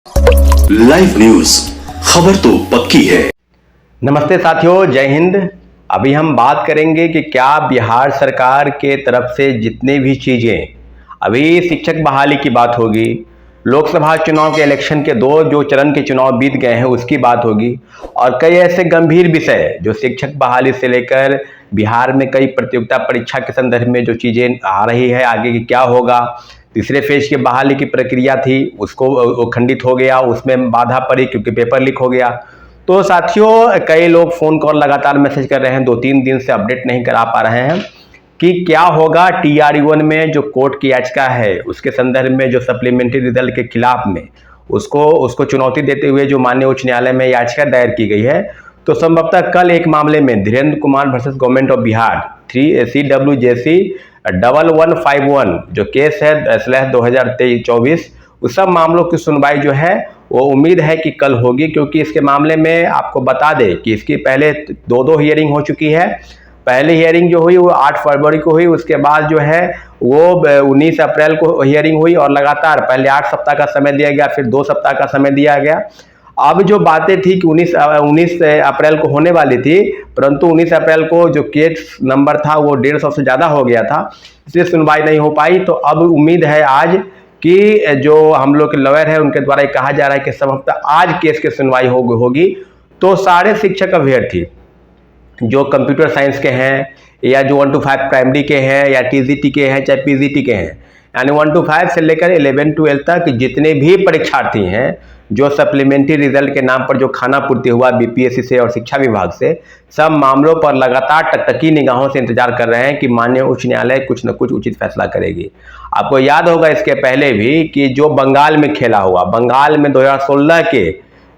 Live news, खबर तो पक्की है। नमस्ते साथियों, जय हिंद। अभी हम बात करेंगे कि क्या बिहार सरकार के तरफ से जितने भी चीज़ें, अभी शिक्षक बहाली की बात होगी, लोकसभा चुनाव के इलेक्शन के जो चरण के चुनाव बीत गए हैं उसकी बात होगी, और कई ऐसे गंभीर विषय जो शिक्षक बहाली से लेकर बिहार में कई प्रतियोगिता परीक्षा के संदर्भ में जो चीज़ें आ रही है, आगे की क्या होगा। तीसरे फेज की बहाली की प्रक्रिया थी, उसको खंडित हो गया, उसमें बाधा पड़ी क्योंकि पेपर लीक हो गया। तो साथियों, कई लोग फ़ोन कॉल लगातार मैसेज कर रहे हैं, 2-3 दिन से अपडेट नहीं करा पा रहे हैं कि क्या होगा TRE-1 में जो कोर्ट की याचिका है उसके संदर्भ में, जो सप्लीमेंट्री रिजल्ट के खिलाफ में उसको चुनौती देते हुए जो माननीय उच्च न्यायालय में याचिका दायर की गई है। तो संभवतः कल एक मामले में Dhirendra Kumar versus government of Bihar 3CWJC 1151 जो केस है /2023-24, उस सब मामलों की सुनवाई जो है वो उम्मीद है कि कल होगी, क्योंकि इसके मामले में आपको बता दें कि इसकी पहले दो हियरिंग हो चुकी है। पहली हियरिंग जो हुई वो 8 फरवरी को हुई, उसके बाद जो है वो 19 अप्रैल को हियरिंग हुई, और लगातार पहले 8 सप्ताह का समय दिया गया, फिर 2 सप्ताह का समय दिया गया। अब जो बातें थी कि 19 अप्रैल को होने वाली थी, परंतु 19 अप्रैल को जो केस नंबर था वो 150 से ज़्यादा हो गया था, इसलिए सुनवाई नहीं हो पाई। तो अब उम्मीद है आज कि जो हम लोग के लॉयर हैं उनके द्वारा कहा जा रहा है कि संभवतः आज केस की सुनवाई होगी। तो सारे शिक्षक अभ्यर्थी जो कंप्यूटर साइंस के हैं, या जो 1 to 5 प्राइमरी के हैं, या TGT के हैं, चाहे PGT के हैं, यानी 1 to 5 से लेकर 11-12 तक जितने भी परीक्षार्थी हैं जो सप्लीमेंट्री रिजल्ट के नाम पर जो खाना पूर्ति हुआ BPSC से और शिक्षा विभाग से, सब मामलों पर लगातार टकटकी निगाहों से इंतजार कर रहे हैं कि माननीय उच्च न्यायालय कुछ न कुछ उचित फैसला करेगी। आपको याद होगा इसके पहले भी कि जो बंगाल में खेला हुआ, बंगाल में 2016 के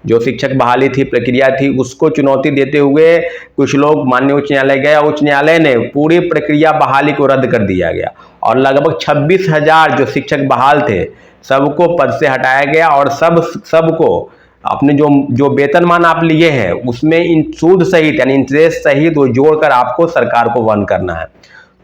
जो शिक्षक बहाली थी, प्रक्रिया थी, उसको चुनौती देते हुए कुछ लोग माननीय उच्च न्यायालय गया, उच्च न्यायालय ने पूरी प्रक्रिया बहाली को रद्द कर दिया गया, और लगभग 26,000 जो शिक्षक बहाल थे सबको पद से हटाया गया, और सबको अपने जो वेतनमान आप लिए हैं उसमें इन सूद सहित यानी इंटरेस्ट सहित वो जोड़कर आपको सरकार को वहन करना है।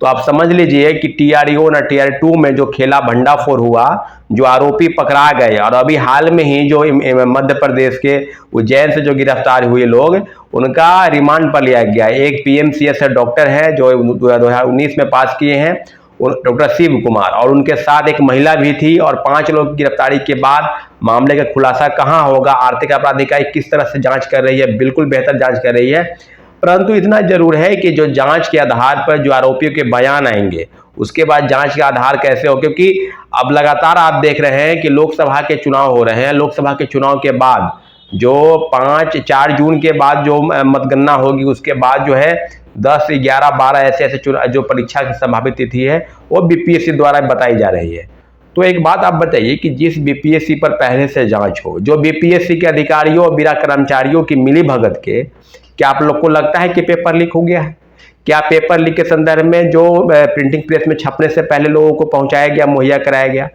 तो आप समझ लीजिए कि TRE-1 और TRE-2 में जो खेला भंडाफोड़ हुआ, जो आरोपी पकड़ा गए, और अभी हाल में ही जो मध्य प्रदेश के उज्जैन से जो गिरफ्तार हुए लोग, उनका रिमांड पर लिया गया। एक PMCS से डॉक्टर है जो 2019 में पास किए हैं, डॉक्टर शिव कुमार, और उनके साथ एक महिला भी थी, और 5 लोग की गिरफ्तारी के बाद मामले का खुलासा कहाँ होगा, आर्थिक अपराध इकाई किस तरह से जांच कर रही है, बिल्कुल बेहतर जांच कर रही है। परंतु इतना जरूर है कि जो जांच के आधार पर जो आरोपियों के बयान आएंगे, उसके बाद जांच का आधार कैसे हो, क्योंकि अब लगातार आप देख रहे हैं कि लोकसभा के चुनाव हो रहे हैं। लोकसभा के चुनाव के बाद जो 4 जून के बाद जो मतगणना होगी, उसके बाद जो है 10, 11, 12 ऐसे जो परीक्षा की संभावित तिथि है वो BPSC द्वारा बताई जा रही है। तो एक बात आप बताइए कि जिस BPSC पर पहले से जांच हो, जो BPSC के अधिकारियों और बिना कर्मचारियों की मिली भगत के, क्या आप लोग को लगता है कि पेपर लीक हो गया है? क्या पेपर लीक के संदर्भ में जो प्रिंटिंग प्रेस में छपने से पहले लोगों को पहुंचाया गया, मुहैया कराया गया?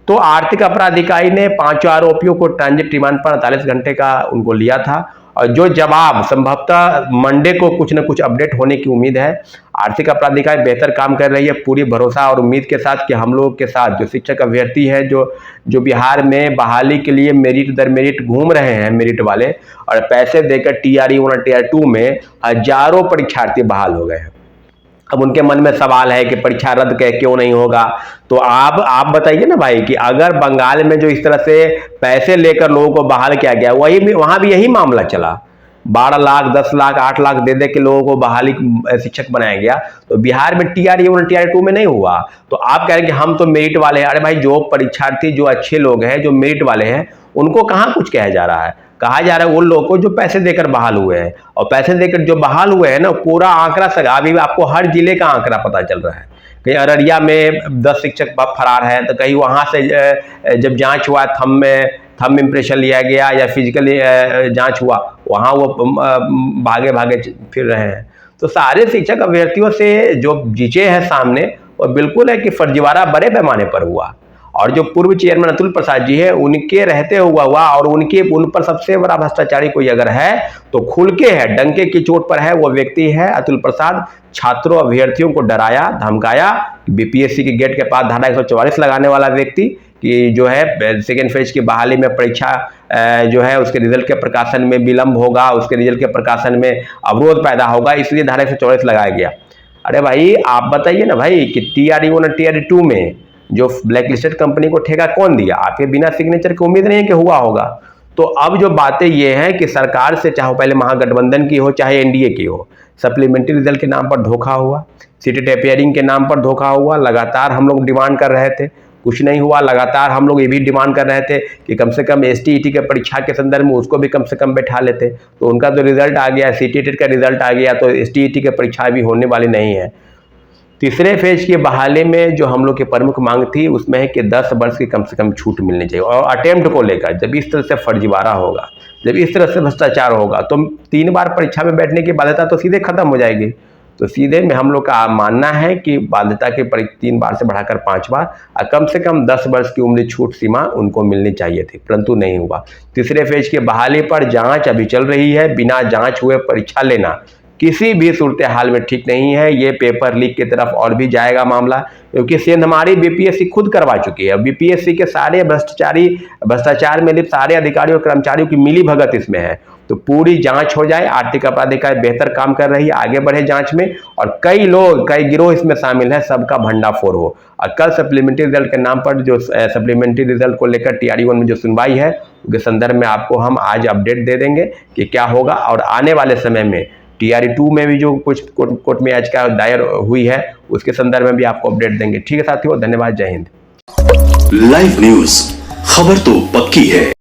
तो आर्थिक अपराध इकाई ने 5 आरोपियों को ट्रांजिट रिमांड पर 48 घंटे का उनको लिया था, और जो जवाब संभवतः मंडे को कुछ न कुछ अपडेट होने की उम्मीद है। आर्थिक अपराध इकाई बेहतर काम कर रही है, पूरी भरोसा और उम्मीद के साथ कि हम लोगों के साथ जो शिक्षक अभ्यर्थी हैं, जो बिहार में बहाली के लिए मेरिट दर मेरिट घूम रहे हैं, मेरिट वाले, और पैसे देकर TRE-1 और TRE-2 में हजारों परीक्षार्थी बहाल हो गए हैं। अब उनके मन में सवाल है कि परीक्षा रद्द क्यों नहीं होगा। तो आप बताइए ना भाई, कि अगर बंगाल में जो इस तरह से पैसे लेकर लोगों को बहाल किया गया, वहां भी यही मामला चला, 12 लाख, 10 लाख, 8 लाख दे के लोगों को बहाली शिक्षक बनाया गया, तो बिहार में TRE-1 और TRE-2 में नहीं हुआ। तो आप कह रहे हैं कि हम तो मेरिट वाले हैं। अरे भाई, जो परीक्षार्थी जो अच्छे लोग हैं, जो मेरिट वाले हैं, उनको कहाँ कुछ कहा जा रहा है? कहा जा रहा है उन लोगों को जो पैसे देकर बहाल हुए हैं, और पैसे देकर जो बहाल हुए हैं ना, पूरा आंकड़ा अभी आपको हर जिले का आंकड़ा पता चल रहा है। कहीं अररिया में 10 शिक्षक फरार हैं, तो कहीं वहां से जब जांच हुआ, थंब इम्प्रेशन लिया गया या फिजिकली जांच हुआ, वहां वो भागे फिर रहे हैं। तो सारे शिक्षक अभ्यर्थियों से जो जीचे हैं सामने, वो बिल्कुल है कि फर्जीवाड़ा बड़े पैमाने पर हुआ। और जो पूर्व चेयरमैन अतुल प्रसाद जी है, उनके रहते हुआ और उन पर सबसे बड़ा भ्रष्टाचारी कोई अगर है तो खुल के है, डंके की चोट पर है, वो व्यक्ति है अतुल प्रसाद। छात्रों अभ्यर्थियों को डराया धमकाया, BPSC के गेट के पास धारा 144 लगाने वाला व्यक्ति, कि जो है सेकेंड फेज की बहाली में परीक्षा जो है उसके रिजल्ट के प्रकाशन में विलंब होगा, उसके रिजल्ट के प्रकाशन में अवरोध पैदा होगा, इसलिए धारा 144 लगाया गया। अरे भाई आप बताइए ना भाई कि TRE-1 और TRE-2 में जो ब्लैक लिस्टेड कंपनी को ठेका कौन दिया? आपके बिना सिग्नेचर की उम्मीद नहीं है कि हुआ होगा। तो अब जो बातें ये हैं कि सरकार से चाहे पहले महागठबंधन की हो चाहे NDA की हो, सप्लीमेंट्री रिजल्ट के नाम पर धोखा हुआ, सीटेट अपियरिंग के नाम पर धोखा हुआ। लगातार हम लोग डिमांड कर रहे थे, कुछ नहीं हुआ। लगातार हम लोग ये भी डिमांड कर रहे थे कि कम से कम ST-ET के परीक्षा के संदर्भ में उसको भी कम से कम बैठा लेते। तो उनका तो रिजल्ट आ गया, CTET का रिजल्ट आ गया, तो ST-ET की परीक्षा भी होने वाली नहीं है। तीसरे फेज की बहाली में जो हम लोग की प्रमुख मांग थी उसमें है कि 10 वर्ष की कम से कम छूट मिलनी चाहिए। और अटेम्प्ट को लेकर जब इस तरह से फर्जीवाड़ा होगा, जब इस तरह से भ्रष्टाचार होगा, तो 3 बार परीक्षा में बैठने की बाध्यता तो सीधे खत्म हो जाएगी। तो सीधे में हम लोग का मानना है कि बाध्यता के 3 बार से बढ़ाकर 5 बार और कम से कम 10 वर्ष की उम्र छूट सीमा उनको मिलनी चाहिए थी, परंतु नहीं हुआ। तीसरे फेज की बहाली पर जांच अभी चल रही है। बिना जांच हुए परीक्षा लेना किसी भी सूरत हाल में ठीक नहीं है। ये पेपर लीक की तरफ और भी जाएगा मामला, क्योंकि सेंध हमारी BPSC खुद करवा चुकी है। BPSC के सारे भ्रष्टाचार में लिप्त सारे अधिकारियों और कर्मचारियों की मिली भगत इसमें है। तो पूरी जांच हो जाए। आर्थिक अपराध इकाई बेहतर काम कर रही है, आगे बढ़े जांच में, और कई लोग कई गिरोह इसमें शामिल है, सबका भंडाफोड़ हो। और कल सप्लीमेंट्री रिजल्ट के नाम पर जो सप्लीमेंट्री रिजल्ट को लेकर TRE-1 में जो सुनवाई है उसके संदर्भ में आपको हम आज अपडेट दे देंगे कि क्या होगा। और आने वाले समय में TRE-2 में भी जो कुछ कोर्ट में याचिका दायर हुई है उसके संदर्भ में भी आपको अपडेट देंगे। ठीक है साथियों, धन्यवाद, जय हिंद। लाइव न्यूज, खबर तो पक्की है।